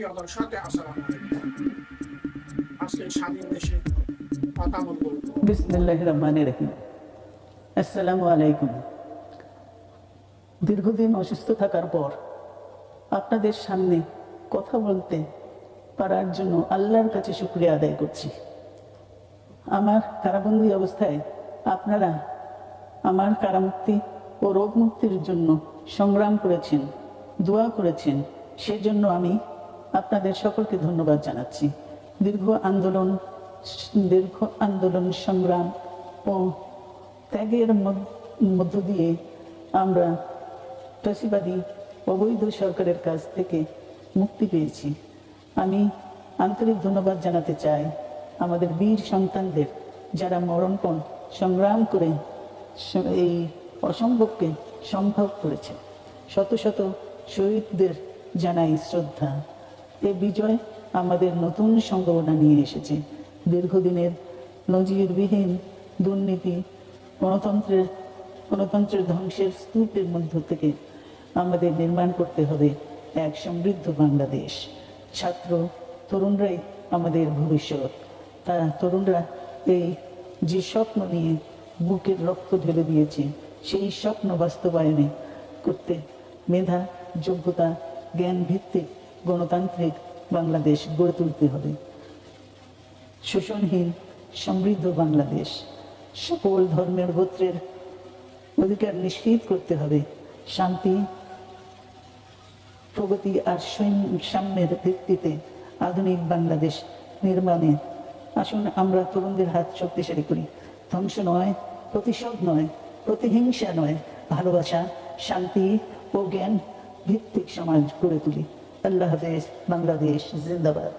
প্রিয় দর্শক, আসসালামু আলাইকুম। আজকে স্বাধীন দেশে মতামত বলবো। বিসমিল্লাহির রহমানির রহিম। আসসালামু আলাইকুম। দীর্ঘদিন অসুস্থ থাকার পর আপনাদের সামনে কথা বলতে পারার জন্য আল্লাহর কাছে শুকরিয়া আদায় করছি। আমার কারাবন্দী অবস্থায় আপনারা আমার কারামুক্তি ও রোগ মুক্তির জন্য সংগ্রাম করেছেন, দোয়া করেছেন, সেজন্য আমি আপনাদের সকলকে ধন্যবাদ জানাচ্ছি। দীর্ঘ আন্দোলন সংগ্রাম ও ত্যাগের মধ্য দিয়ে আমরা ফ্যাসিবাদী অবৈধ সরকারের কাছ থেকে মুক্তি পেয়েছি। আমি আন্তরিক ধন্যবাদ জানাতে চাই আমাদের বীর সন্তানদের, যারা মরণপণ সংগ্রাম করে এই অসম্ভবকে সম্ভব করেছে। শত শত শহীদদের জানাই শ্রদ্ধা। এ বিজয় আমাদের নতুন সম্ভাবনা নিয়ে এসেছে। দীর্ঘদিনের নজিরবিহীন দুর্নীতি, গণতন্ত্রের ধ্বংসের স্তূপের মধ্য থেকে আমাদের নির্মাণ করতে হবে এক সমৃদ্ধ বাংলাদেশ। ছাত্র তরুণরাই আমাদের ভবিষ্যৎ। তরুণরা এই যে স্বপ্ন নিয়ে বুকের রক্ত ঢেলে দিয়েছে, সেই স্বপ্ন বাস্তবায়নে করতে মেধা, যোগ্যতা, জ্ঞান ভিত্তিক গণতান্ত্রিক বাংলাদেশ গড়ে তুলতে হবে। শোষণহীন সমৃদ্ধ বাংলাদেশ। সকল ধর্মের গোত্রের অধিকার নিশ্চিত করতে হবে। শান্তি, প্রগতি আর সাম্যের ভিত্তিতে আধুনিক বাংলাদেশ নির্মাণে আসুন আমরা তরুণদের হাত শক্তিশালী করি। ধ্বংস নয়, প্রতিশোধ নয়, প্রতিহিংসা নয়, ভালোবাসা, শান্তি ও জ্ঞান ভিত্তিক সমাজ গড়ে তুলি। আল্লাহ হাফেজ। বাংলাদেশ জিন্দাবাদ।